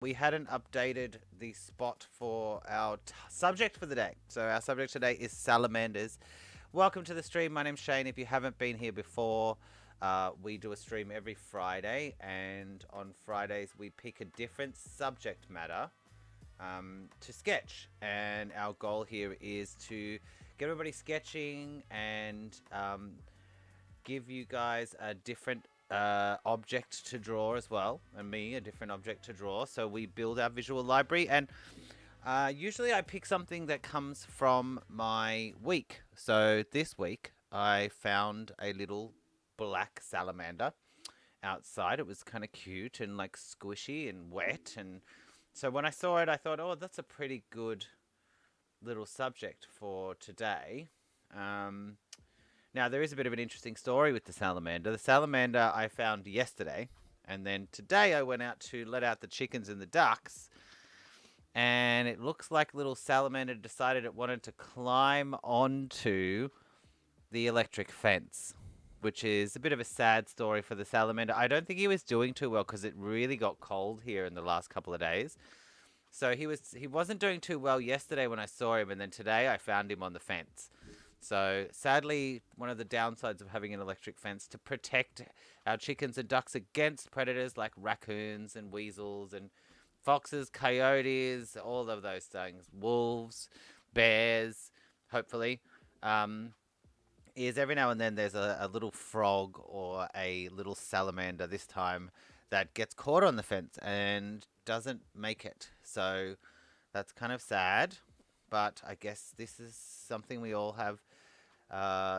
we hadn't updated the spot for our subject for the day. So our subject today is salamanders. Welcome to the stream. My name's Shane. If you haven't been here before, we do a stream every Friday, and on Fridays we pick a different subject matter to sketch. And our goal here is to get everybody sketching and give you guys a different object to draw as well, and me a different object to draw. So we build our visual library, and usually I pick something that comes from my week. So this week I found a little black salamander outside. It was kind of cute and like squishy and wet, and so when I saw it I thought, oh, that's a pretty good little subject for today. um, Now, there is a bit of an interesting story with the salamander. The salamander I found yesterday, and then today I went out to let out the chickens and the ducks, and it looks like little salamander decided it wanted to climb onto the electric fence, which is a bit of a sad story for the salamander. I don't think he was doing too well because it really got cold here in the last couple of days. So he wasn't doing too well yesterday when I saw him, and then today I found him on the fence. So sadly, one of the downsides of having an electric fence to protect our chickens and ducks against predators like raccoons and weasels and foxes, coyotes, all of those things, wolves, bears, hopefully, is every now and then there's a little frog or a little salamander this time that gets caught on the fence and doesn't make it. So that's kind of sad, but I guess this is something we all have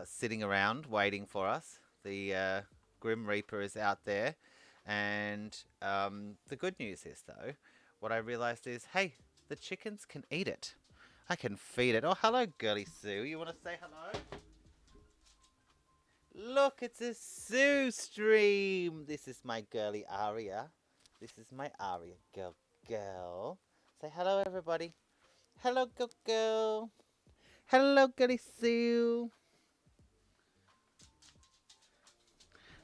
sitting around waiting for us. The Grim Reaper is out there. And the good news is, though, what I realized is, hey, the chickens can eat it. I can feed it. Oh, hello, girly Sue. You want to say hello? Look, it's a Sue stream. This is my girly Aria. This is my Aria girl. Say hello, everybody. Hello, girl. Hello, girly Sue.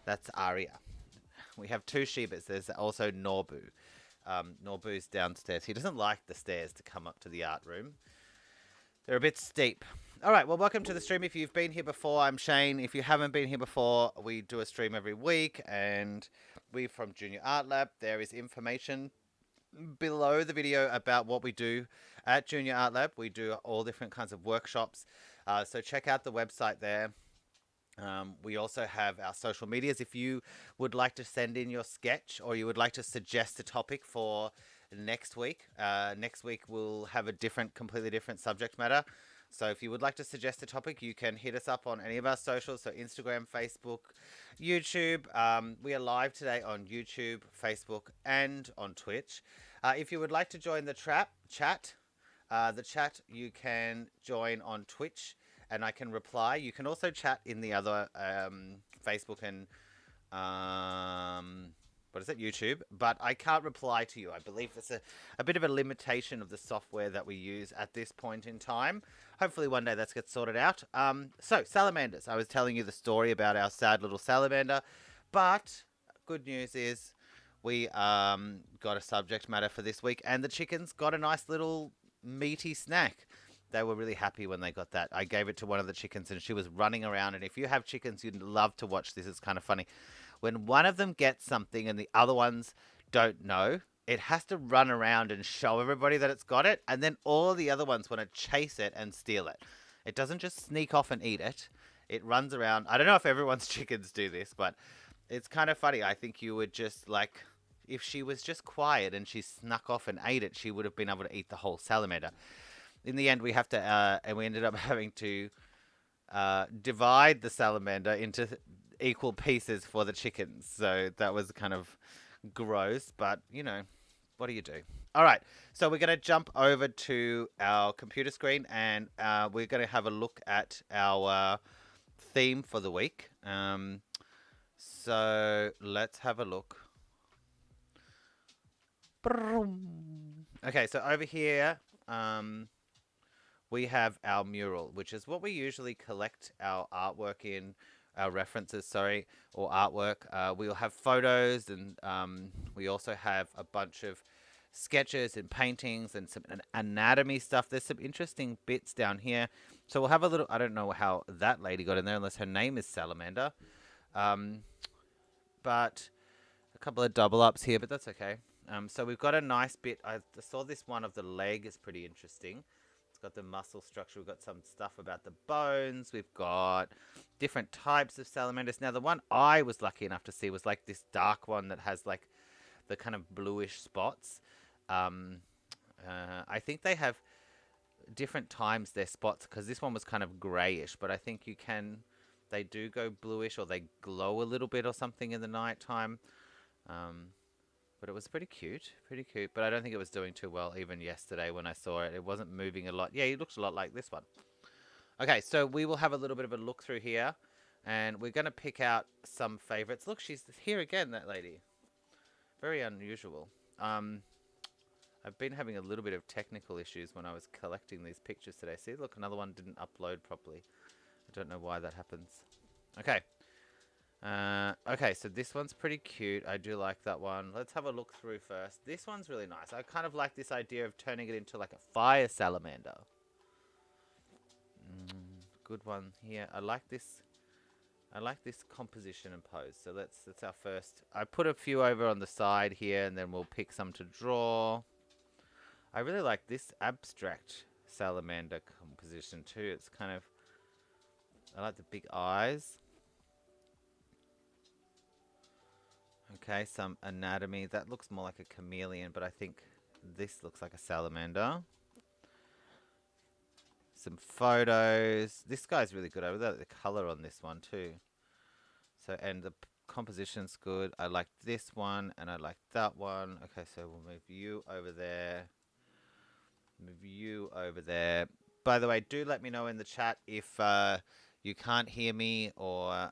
That's Aria. We have two Shibas. There's also Norbu. Norbu's downstairs. He doesn't like the stairs to come up to the art room. They're a bit steep. All right, well, welcome to the stream. If you've been here before, I'm Shane. If you haven't been here before, we do a stream every week, and we're from Junior Art Lab. There is information below the video about what we do at Junior Art Lab. We do all different kinds of workshops, so check out the website there. We also have our social medias. If you would like to send in your sketch, or you would like to suggest a topic for next week we'll have a completely different subject matter. So if you would like to suggest a topic, you can hit us up on any of our socials, so Instagram, Facebook, YouTube. We are live today on YouTube, Facebook, and on Twitch. If you would like to join the chat, you can join on Twitch, and I can reply. You can also chat in the other Facebook and YouTube, but I can't reply to you. I believe it's a bit of a limitation of the software that we use at this point in time. Hopefully one day that gets sorted out. So salamanders. I was telling you the story about our sad little salamander, but good news is we got a subject matter for this week, and the chickens got a nice little meaty snack. They were really happy when they got that. I gave it to one of the chickens, and she was running around. And if you have chickens, you'd love to watch this. It's kind of funny. When one of them gets something and the other ones don't know, it has to run around and show everybody that it's got it. And then all the other ones want to chase it and steal it. It doesn't just sneak off and eat it. It runs around. I don't know if everyone's chickens do this, but it's kind of funny. I think you would just like, if she was just quiet and she snuck off and ate it, she would have been able to eat the whole salamander. In the end, we ended up having to divide the salamander into equal pieces for the chickens. So that was kind of gross, but you know, what do you do? All right, so we're going to jump over to our computer screen, and we're going to have a look at our theme for the week. So let's have a look. Okay, so over here, we have our mural, which is what we usually collect our artwork in, our references, or artwork. We'll have photos, and we also have a bunch of sketches and paintings and some anatomy stuff. There's some interesting bits down here. So we'll have a little, I don't know how that lady got in there unless her name is Salamander. But a couple of double ups here, but that's okay. So we've got a nice bit. I saw this one of the leg is pretty interesting. It's got the muscle structure. We've got some stuff about the bones. We've got different types of salamanders. Now, the one I was lucky enough to see was like this dark one that has like the kind of bluish spots. I think they have different times their spots because this one was kind of grayish, but I think they do go bluish or they glow a little bit or something in the night time. But it was pretty cute, but I don't think it was doing too well even yesterday when I saw it. It wasn't moving a lot. Yeah, it looks a lot like this one. Okay, so we will have a little bit of a look through here, and we're going to pick out some favorites. Look, she's here again, that lady. Very unusual. I've been having a little bit of technical issues when I was collecting these pictures today. See, look, another one didn't upload properly. I don't know why that happens. Okay. Okay, so this one's pretty cute. I do like that one. Let's have a look through first. This one's really nice. I kind of like this idea of turning it into like a fire salamander. Good one here. I like this composition and pose. So that's our first. I put a few over on the side here, and then we'll pick some to draw. I really like this abstract salamander composition too. It's kind of, I like the big eyes. Okay, some anatomy. That looks more like a chameleon, but I think this looks like a salamander. Some photos. This guy's really good. I really like the color on this one too. So, and the composition's good. I like this one, and I like that one. Okay, so we'll move you over there. Move you over there. By the way, do let me know in the chat if you can't hear me or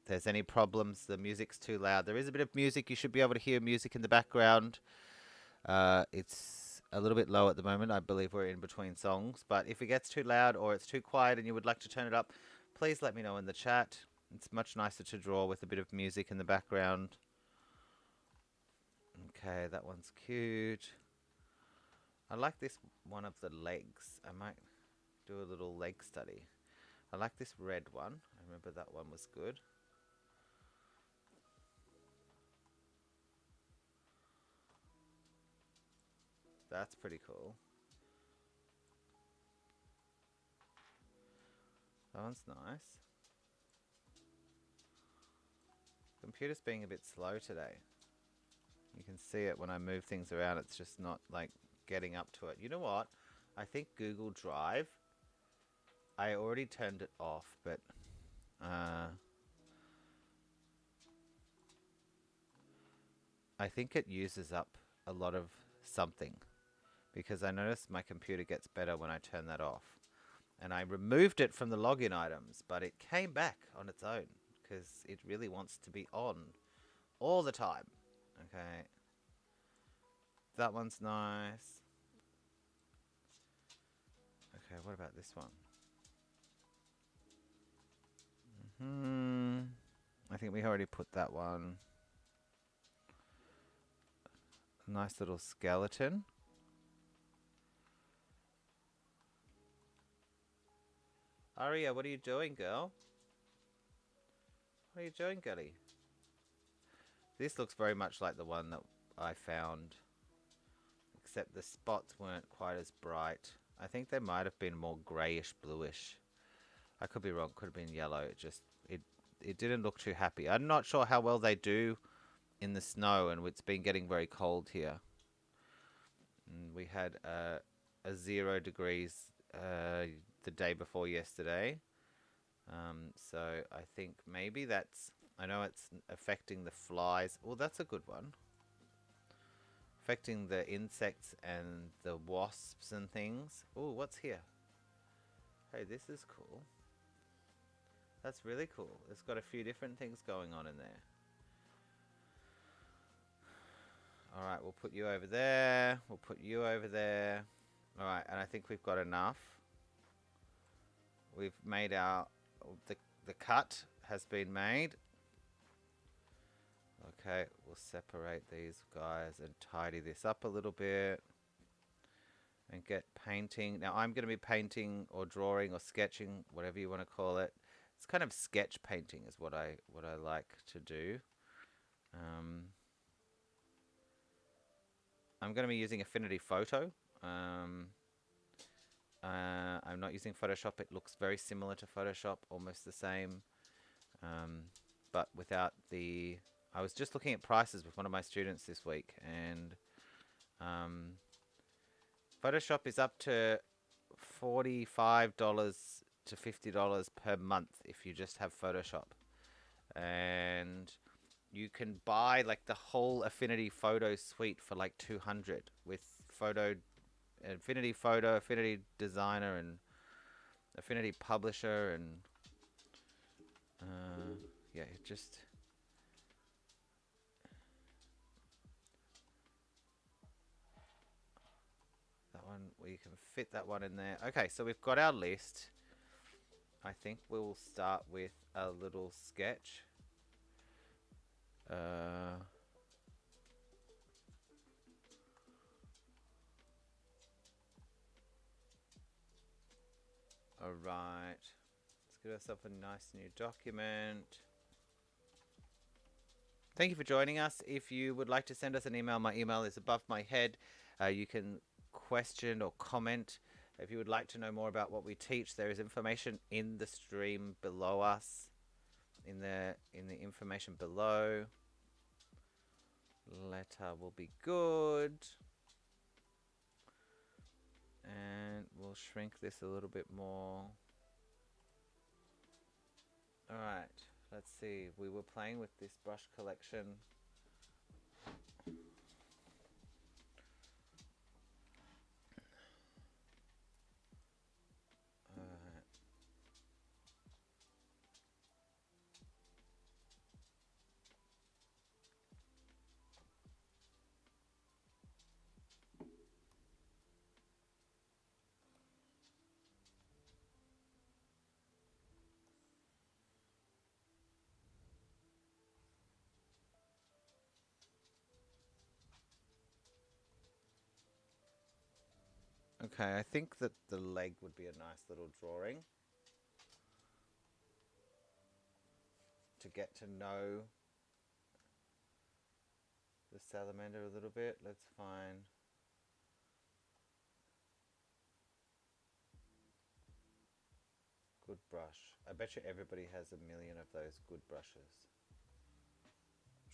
there's any problems. The music's too loud. There is a bit of music. You should be able to hear music in the background. It's a little bit low at the moment. I believe we're in between songs. But if it gets too loud or it's too quiet and you would like to turn it up, please let me know in the chat. It's much nicer to draw with a bit of music in the background. Okay, that one's cute. I like this one of the legs. I might do a little leg study. I like this red one. I remember that one was good. That's pretty cool. That one's nice. Computer's being a bit slow today. You can see it when I move things around. It's just not like getting up to it. You know what? I think Google Drive, I already turned it off, but I think it uses up a lot of something, because I noticed my computer gets better when I turn that off. And I removed it from the login items, but it came back on its own because it really wants to be on all the time. Okay. That one's nice. Okay, what about this one? I think we already put that one. Nice little skeleton. Aria, what are you doing, girl? What are you doing, girlie? This looks very much like the one that I found, except the spots weren't quite as bright. I think they might have been more grayish, bluish. I could be wrong. Could have been yellow. It didn't look too happy. I'm not sure how well they do in the snow, and it's been getting very cold here. And we had a 0 degrees the day before yesterday. So I think maybe that's, I know it's affecting the flies. Oh, that's a good one. Affecting the insects and the wasps and things. Oh, what's here? Hey, this is cool. That's really cool. It's got a few different things going on in there. Alright, we'll put you over there. We'll put you over there. Alright, and I think we've got enough. We've made our... The cut has been made. Okay, we'll separate these guys and tidy this up a little bit and get painting. Now I'm going to be painting or drawing or sketching, whatever you want to call it. It's kind of sketch painting is what I like to do. I'm going to be using Affinity Photo. I'm not using Photoshop. It looks very similar to Photoshop, almost the same, but without the... I was just looking at prices with one of my students this week, and Photoshop is up to $45 to $50 per month if you just have Photoshop. And you can buy like the whole Affinity Photo suite for like $200 with Affinity Photo, Affinity Designer, and Affinity Publisher, and yeah, it just... that one, we can fit that one in there. Okay, so we've got our list. I think we'll start with a little sketch. Alright, let's get ourselves a nice new document. Thank you for joining us. If you would like to send us an email, my email is above my head. You can question or comment. If you would like to know more about what we teach, there is information in the stream below us, in the information below. Letter will be good. And we'll shrink this a little bit more. Alright, let's see. We were playing with this brush collection. Okay, I think that the leg would be a nice little drawing to get to know the salamander a little bit. Let's find... good brush. I bet you everybody has a million of those good brushes.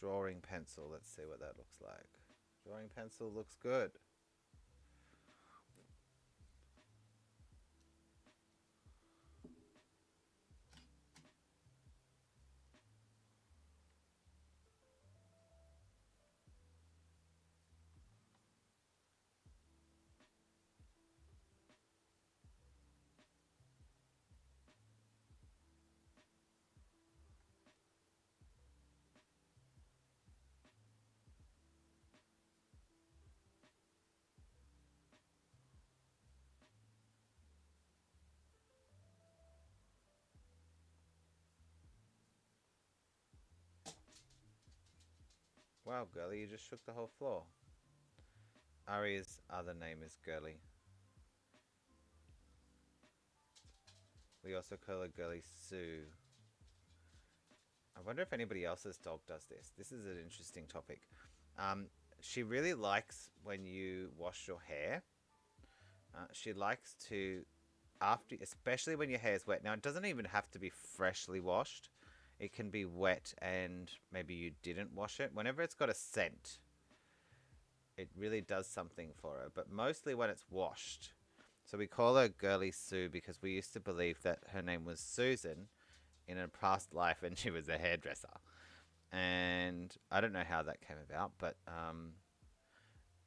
Drawing pencil, let's see what that looks like. Drawing pencil looks good. Wow, Girly, you just shook the whole floor. Ari's other name is Girly. We also call her Girly Sue. I wonder if anybody else's dog does this. This is an interesting topic. She really likes when you wash your hair. She likes to, after, especially when your hair is wet. Now, it doesn't even have to be freshly washed. It can be wet and maybe you didn't wash it. Whenever it's got a scent, it really does something for her. But mostly when it's washed. So we call her Girly Sue because we used to believe that her name was Susan in a past life and she was a hairdresser. And I don't know how that came about, but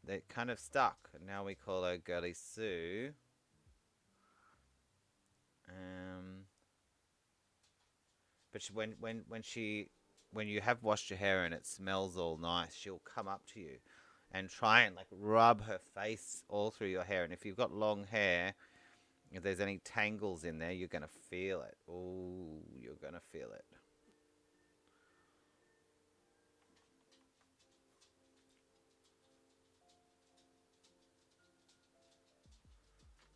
they kind of stuck. And now we call her Girly Sue. But when you have washed your hair and it smells all nice, she'll come up to you and try and like rub her face all through your hair. And if you've got long hair, if there's any tangles in there, you're gonna feel it. Oh, you're gonna feel it.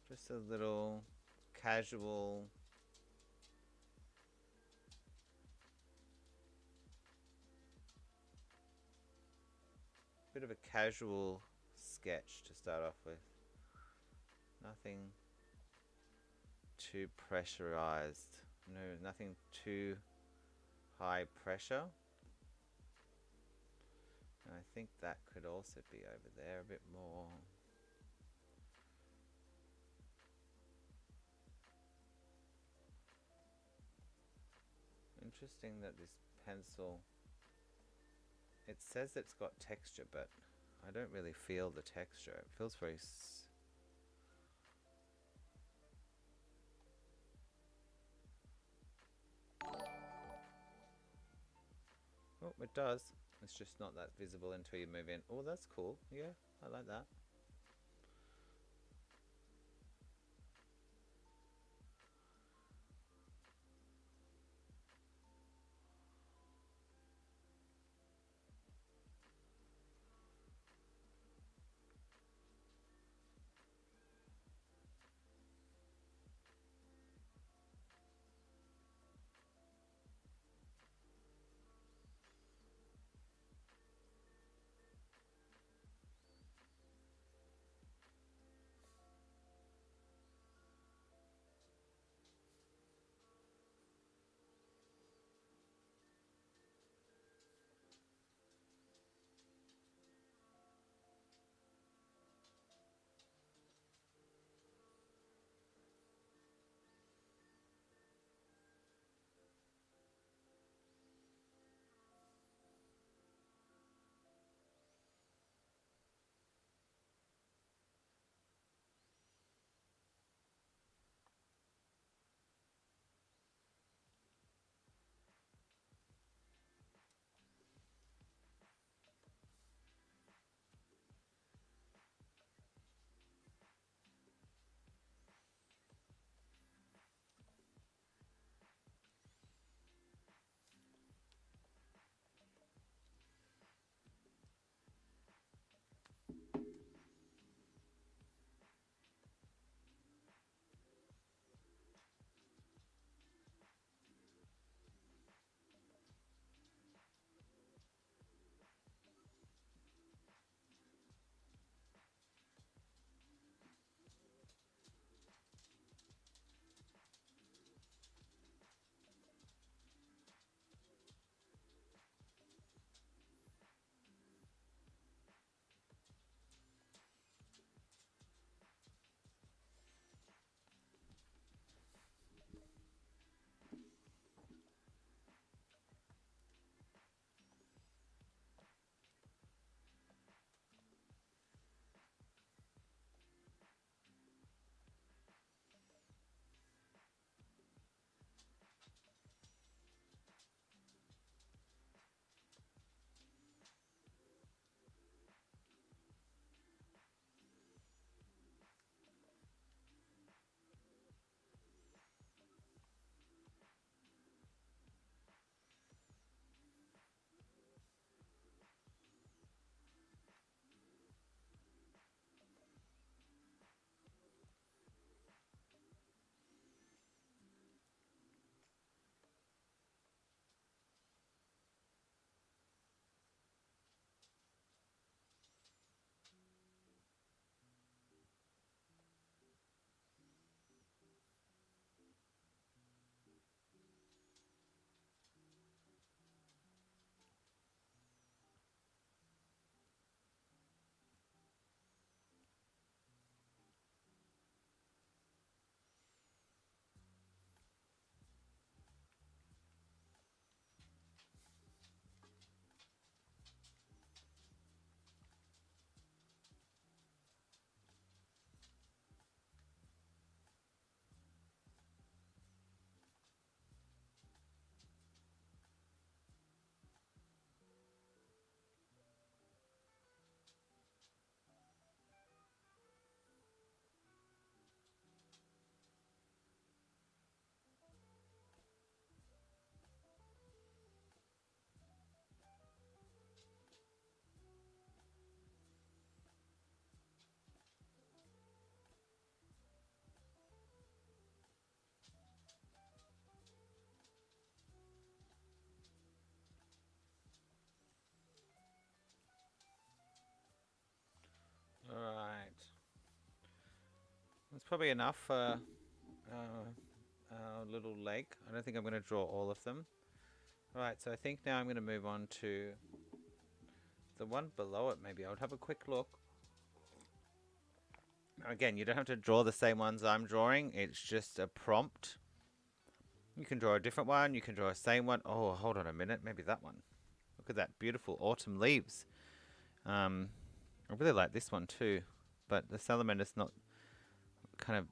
Just a little casual bit of a casual sketch to start off with. Nothing too pressurized. No, nothing too high pressure. And I think that could also be over there a bit more. Interesting that this pencil, it says it's got texture, but I don't really feel the texture. It feels very oh, it does. It's just not that visible until you move in. Oh, that's cool. Yeah, I like that. That's probably enough for our little leg. I don't think I'm going to draw all of them. Right, so I think now I'm going to move on to the one below it. Maybe I would have a quick look. Again, you don't have to draw the same ones I'm drawing. It's just a prompt. You can draw a different one. You can draw a same one. Oh, hold on a minute. Maybe that one. Look at that beautiful autumn leaves. I really like this one too. But the salamander's not kind of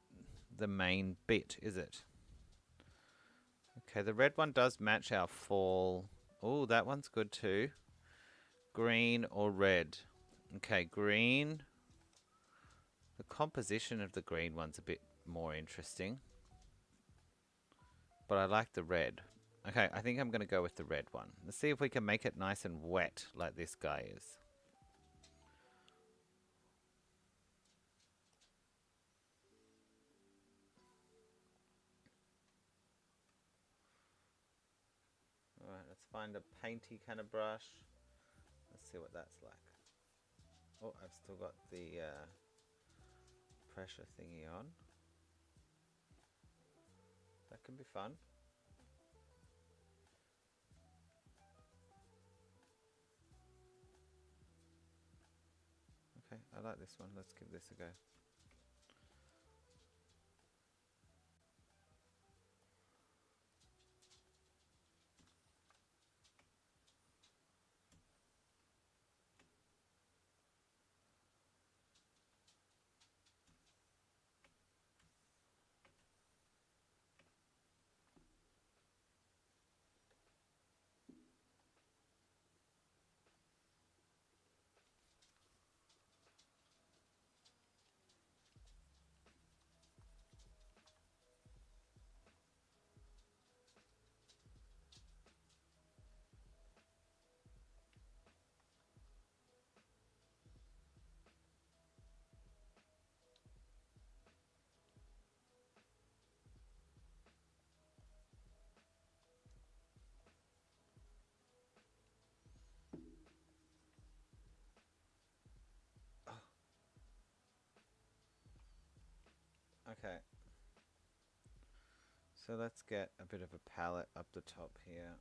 the main bit, is it? Okay, the red one does match our fall. Oh, that one's good too. Green or red? Okay, green. The composition of the green one's a bit more interesting. But I like the red. Okay, I think I'm going to go with the red one. Let's see if we can make it nice and wet like this guy is. Alright, let's find a painty kind of brush. Let's see what that's like. Oh, I've still got the pressure thingy on. That can be fun. Okay, I like this one. Let's give this a go. Okay. So let's get a bit of a palette up the top here.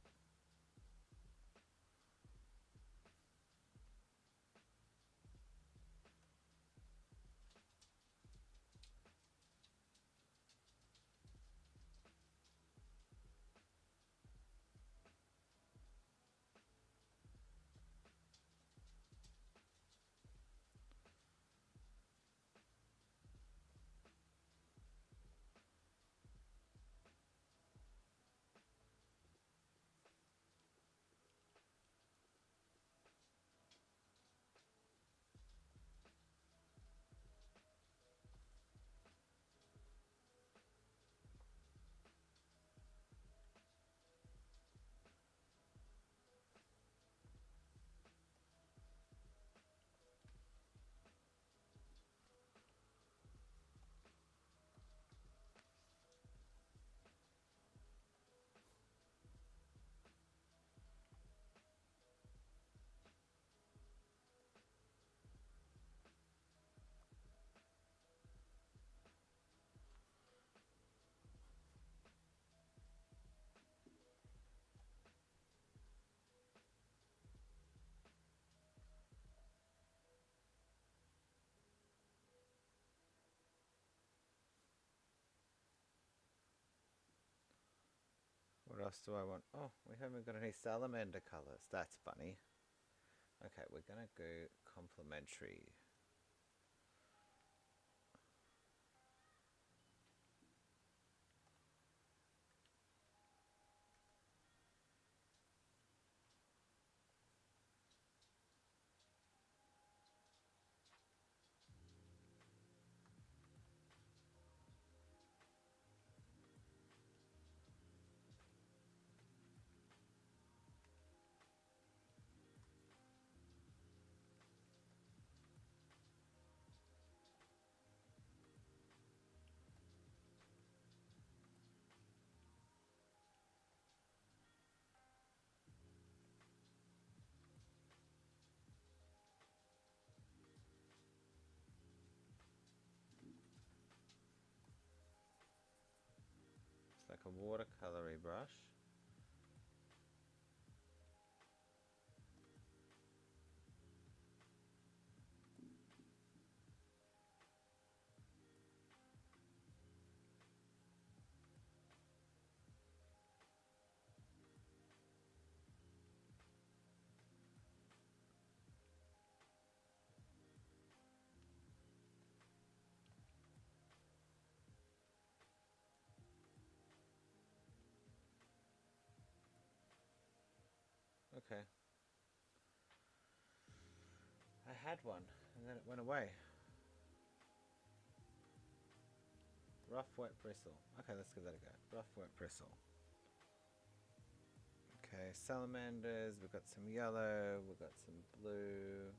What else do I want? Oh, we haven't got any salamander colors. That's funny. Okay, we're gonna go complementary. a watercolory brush. Okay. I had one, and then it went away. Rough wet bristle. Okay, let's give that a go. Rough wet bristle. Okay, salamanders. We've got some yellow. We've got some blue.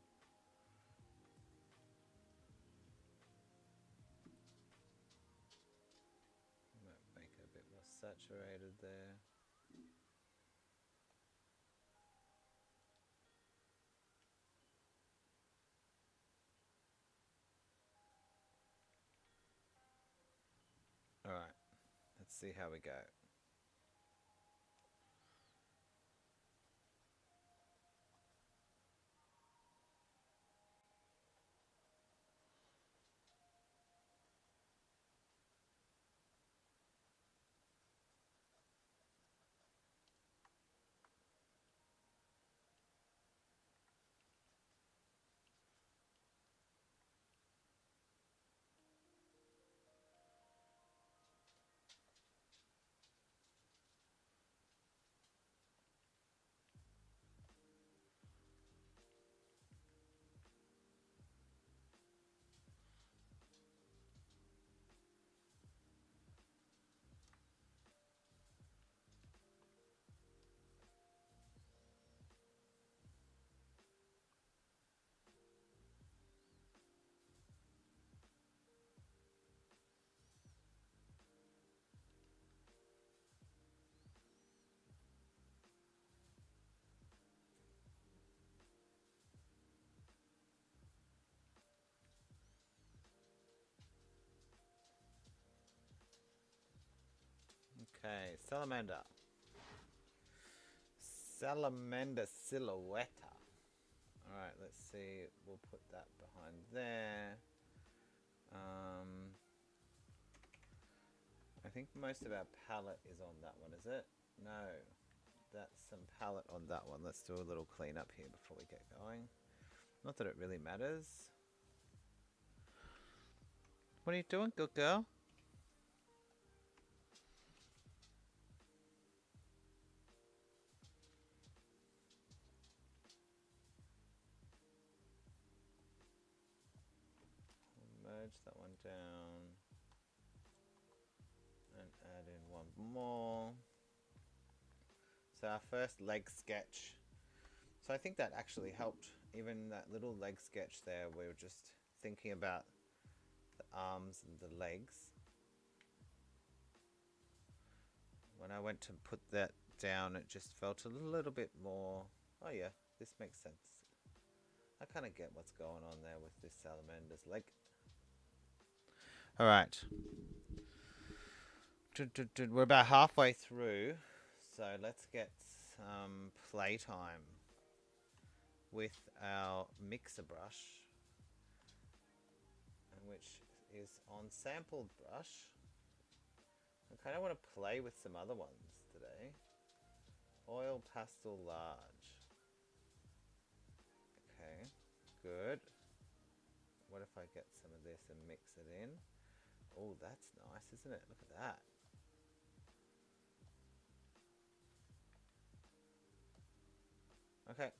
Might make it a bit more saturated there. All right, let's see how we go. Okay, salamander. Salamander silhouette. Alright, let's see. We'll put that behind there. I think most of our palette is on that one, is it? No. That's some palette on that one. Let's do a little clean up here before we get going. Not that it really matters. What are you doing, good girl? Merge that one down and add in one more. So our first leg sketch. So I think that actually helped. Even that little leg sketch there, we were just thinking about the arms and the legs. When I went to put that down, it just felt a little bit more, oh yeah, this makes sense. I kind of get what's going on there with this salamander's leg. All right. We're about halfway through, so let's get some playtime with our mixer brush, which is on sampled brush. I kind of want to play with some other ones today. Oil pastel large. Okay, good. What if I get some of this and mix it in? Oh, that's nice, isn't it? Look at that. Okay,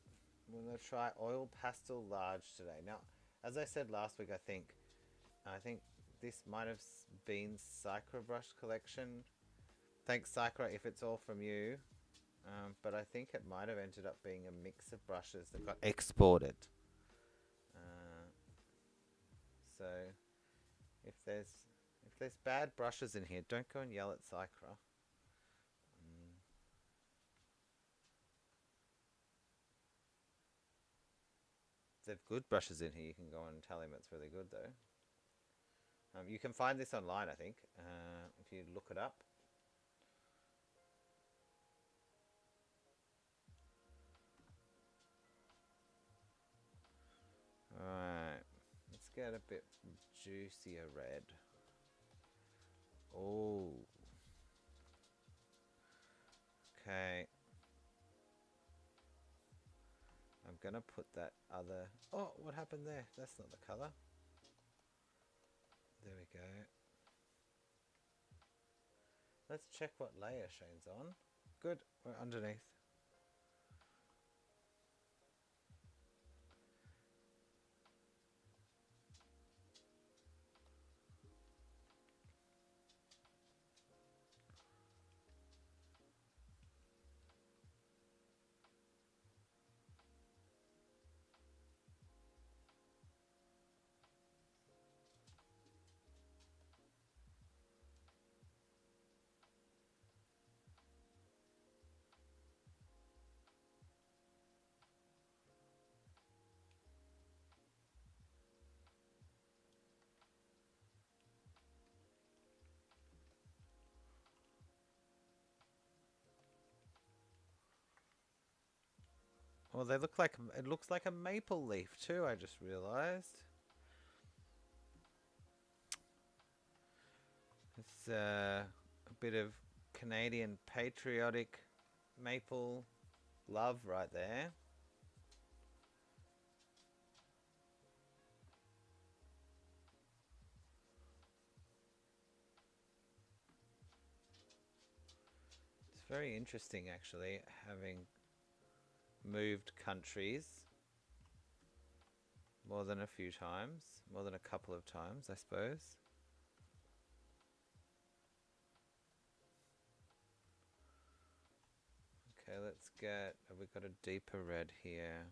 we're going to try oil pastel large today. Now, as I said last week, I think this might have been Cycra brush collection. Thanks, Cycra, if it's all from you. But I think it might have ended up being a mix of brushes that got exported. So if there's bad brushes in here, don't go and yell at Cycra. If they've good brushes in here, you can go and tell him it's really good though. You can find this online, I think, if you look it up. Alright, let's get a bit juicier red. Oh. Okay. I'm gonna put that other... Oh, what happened there? That's not the color. There we go. Let's check what layer Shane's on. Good, we're underneath. Well, they look like... It looks like a maple leaf too, I just realized. It's a bit of Canadian patriotic maple love right there. It's very interesting actually, having moved countries more than a few times, more than a couple of times, I suppose. Okay, let's get... Have we got a deeper red here?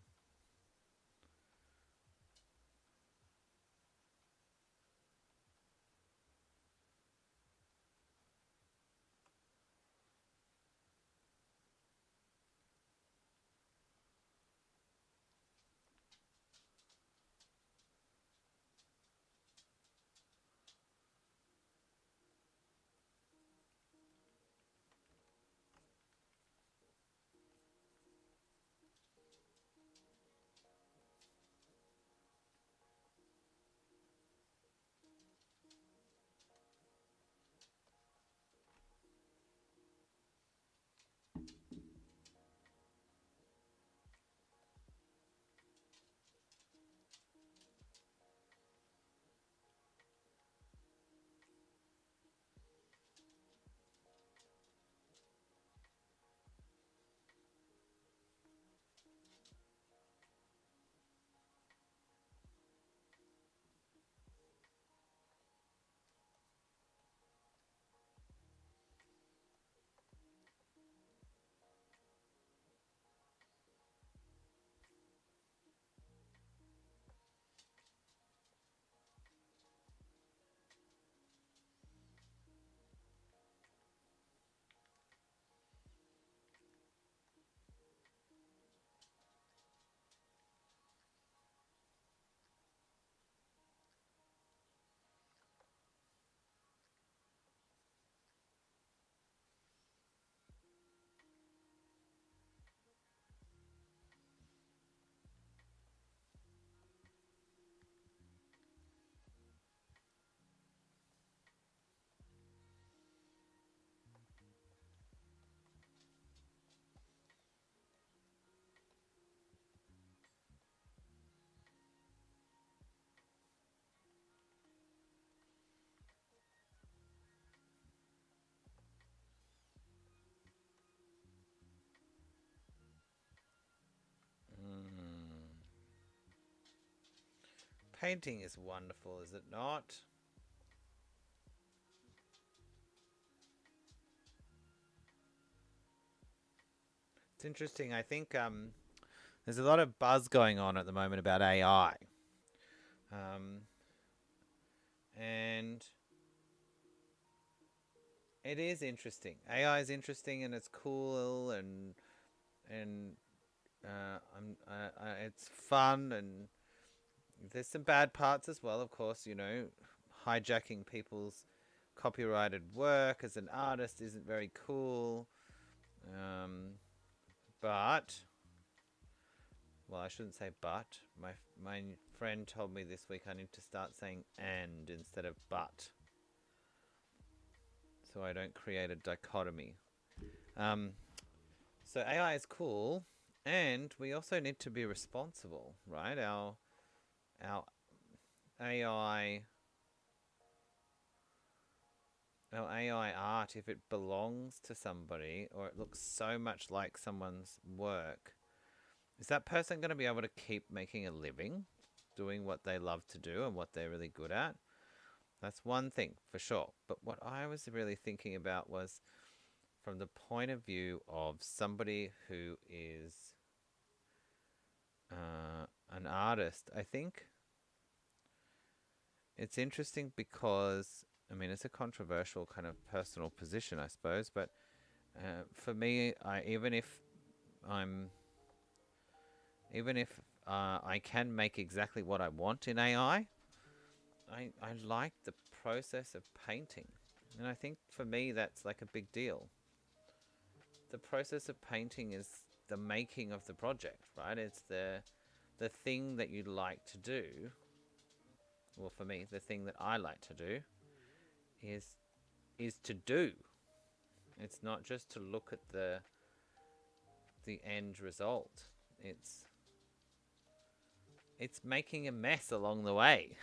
Painting is wonderful, is it not? It's interesting. I think there's a lot of buzz going on at the moment about AI. And it is interesting. AI is interesting and it's cool and it's fun, and there's some bad parts as well, of course. You know, hijacking people's copyrighted work as an artist isn't very cool. But, well, I shouldn't say but. My friend told me this week I need to start saying and instead of but, so I don't create a dichotomy. So AI is cool, and we also need to be responsible, right? Our AI art, if it belongs to somebody or it looks so much like someone's work, is that person going to be able to keep making a living doing what they love to do and what they're really good at? That's one thing for sure. But what I was really thinking about was from the point of view of somebody who is an artist. I think it's interesting because, I mean, it's a controversial kind of personal position, I suppose, but for me, even if I can make exactly what I want in AI, I like the process of painting. And I think for me, that's like a big deal. The process of painting is the making of the project, right? It's the thing that you like to do. Well, for me, the thing that I like to do is to do. It's not just to look at the end result. It's making a mess along the way.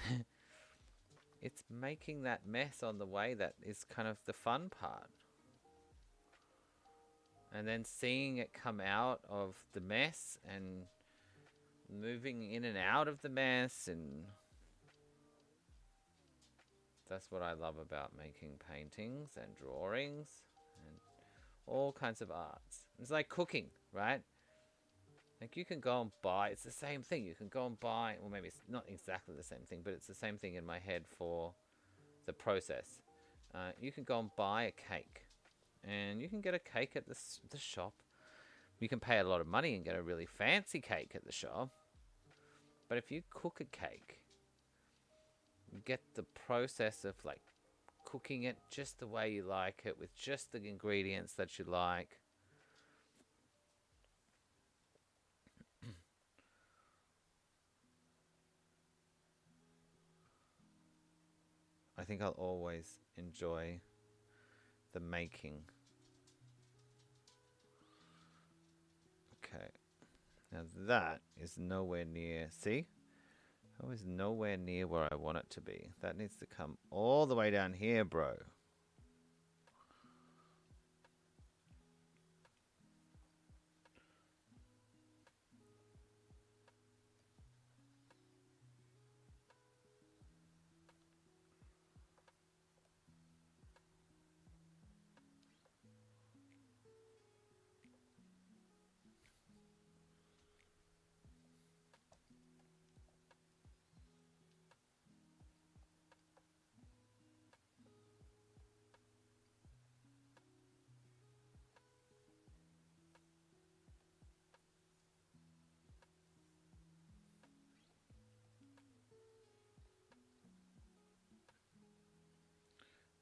It's making that mess on the way that is kind of the fun part. And then seeing it come out of the mess and moving in and out of the mess, and that's what I love about making paintings and drawings and all kinds of arts. It's like cooking, right? Like you can go and buy, it's the same thing. You can go and buy, well, maybe it's not exactly the same thing, but it's the same thing in my head for the process. You can go and buy a cake, and you can get a cake at the shop. You can pay a lot of money and get a really fancy cake at the shop. But if you cook a cake, you get the process of like cooking it just the way you like it, with just the ingredients that you like. I think I'll always enjoy the making. Okay. Now that is nowhere near, see? That was nowhere near where I want it to be. That needs to come all the way down here, bro.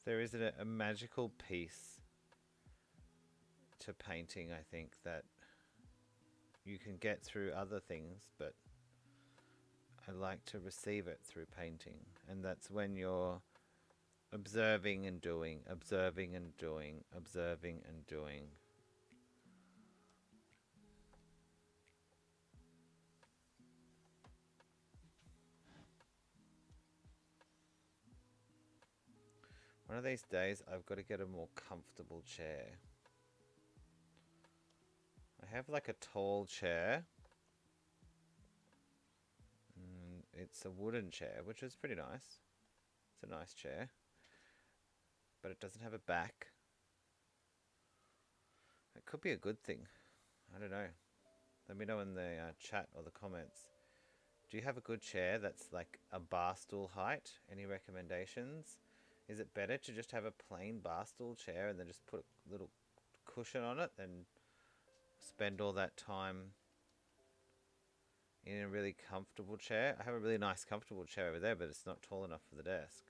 There is a magical piece to painting, I think, that you can get through other things, but I like to receive it through painting. And that's when you're observing and doing, observing and doing, observing and doing. One of these days, I've got to get a more comfortable chair. I have like a tall chair. It's a wooden chair, which is pretty nice. It's a nice chair. But it doesn't have a back. It could be a good thing. I don't know. Let me know in the chat or the comments. Do you have a good chair that's like a bar stool height? Any recommendations? Is it better to just have a plain bar stool chair and then just put a little cushion on it than spend all that time in a really comfortable chair? I have a really nice comfortable chair over there, but it's not tall enough for the desk.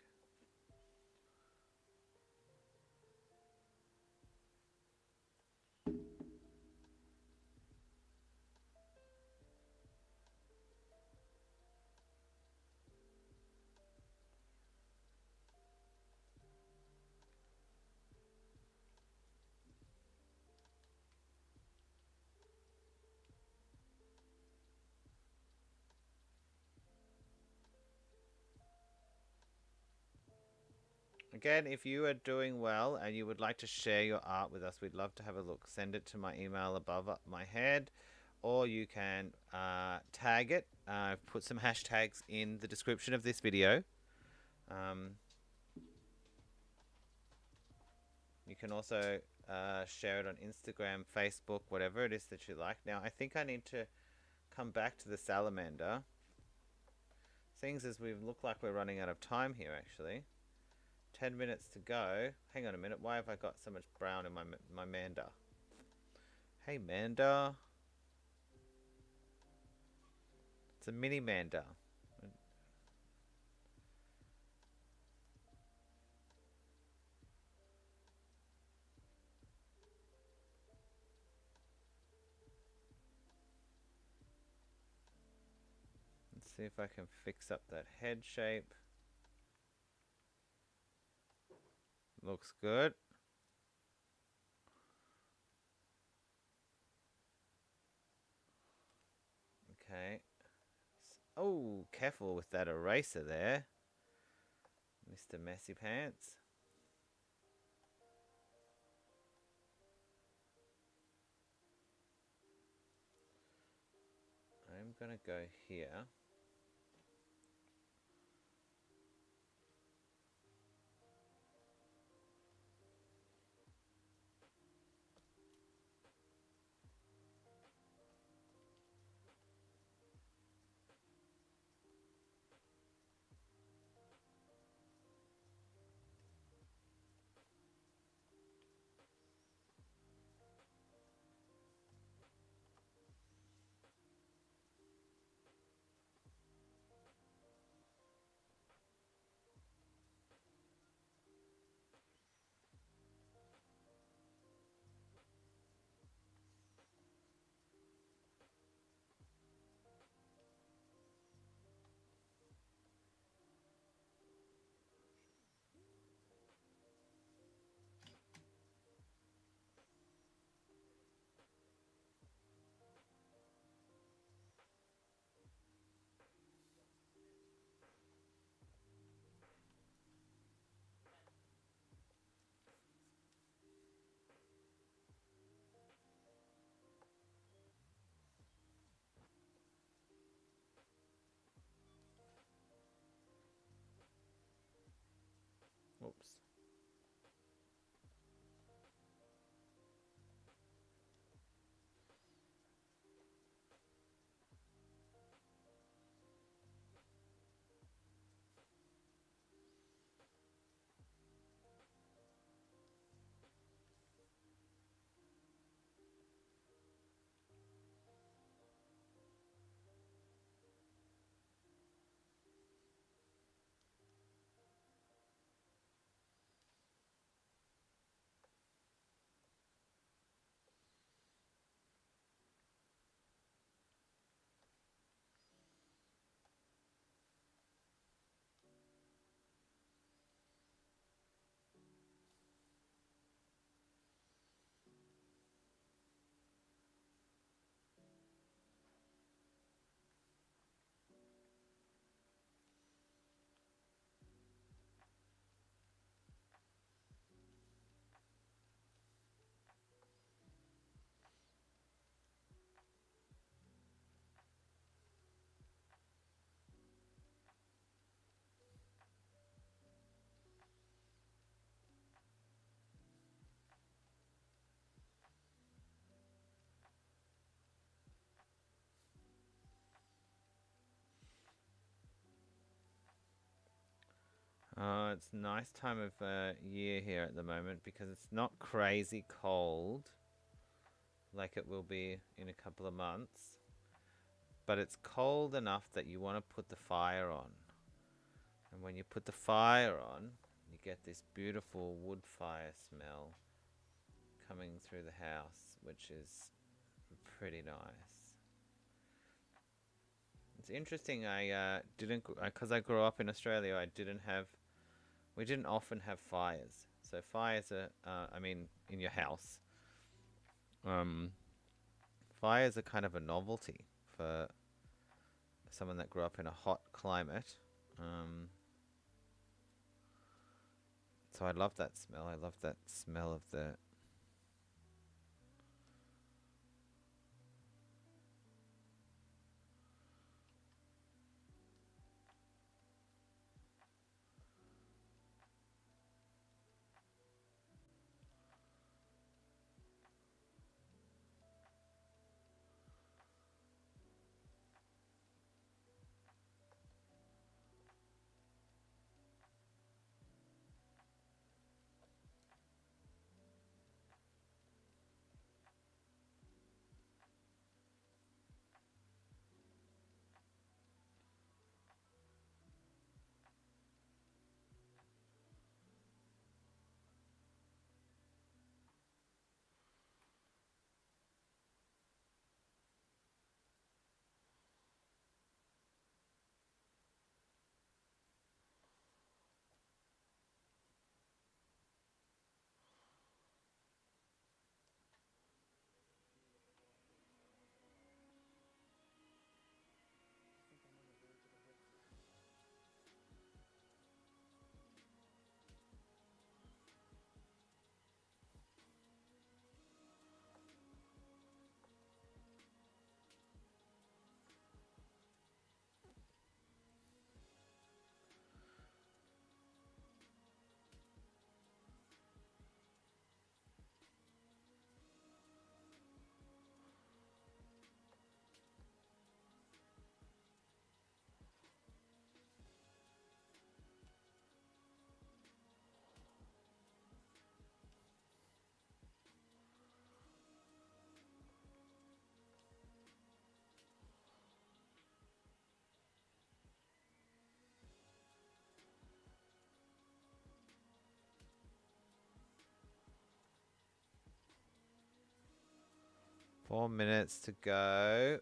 Again, if you are doing well and you would like to share your art with us, we'd love to have a look. Send it to my email above my head, or you can tag it. I've put some hashtags in the description of this video. You can also share it on Instagram, Facebook, whatever it is that you like. Now, I think I need to come back to the salamander. Things as we look like we're running out of time here, actually. 10 minutes to go. Hang on a minute. Why have I got so much brown in my Manda? Hey, Manda. It's a mini Manda. Let's see if I can fix up that head shape. Looks good. Okay. Oh, careful with that eraser there, Mr. Messy Pants. I'm gonna go here. Oops. It's a nice time of year here at the moment because it's not crazy cold like it will be in a couple of months, but it's cold enough that you want to put the fire on. And when you put the fire on, you get this beautiful wood fire smell coming through the house, which is pretty nice. It's interesting, I didn't, because I grew up in Australia, we didn't often have fires. So fires are, I mean, in your house. Fires are kind of a novelty for someone that grew up in a hot climate. So I love that smell. I love that smell of the... 4 minutes to go.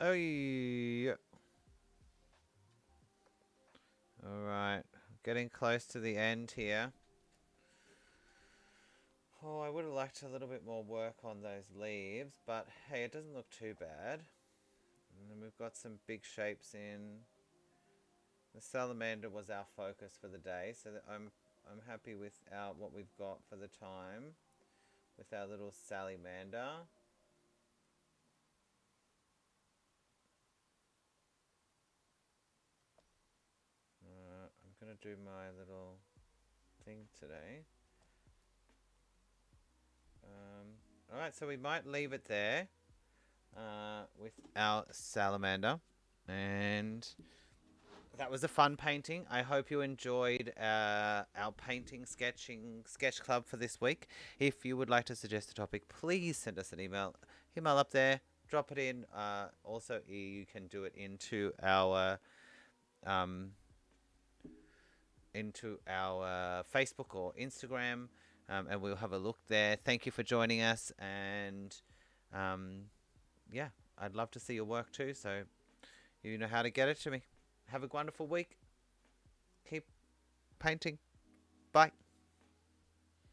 Oh, yeah. Alright, getting close to the end here. Oh, I would have liked a little bit more work on those leaves, but hey, it doesn't look too bad. And then we've got some big shapes in. The salamander was our focus for the day, so that I'm happy with what we've got for the time with our little salamander. to do my little thing today. Alright, so we might leave it there with our salamander. And that was a fun painting. I hope you enjoyed our painting, sketch club for this week. If you would like to suggest a topic, please send us an email. Email up there. Drop it in. Also, you can do it into our Facebook or Instagram, and we'll have a look there. Thank you for joining us, and yeah, I'd love to see your work too. So you know how to get it to me. Have a wonderful week. Keep painting. Bye.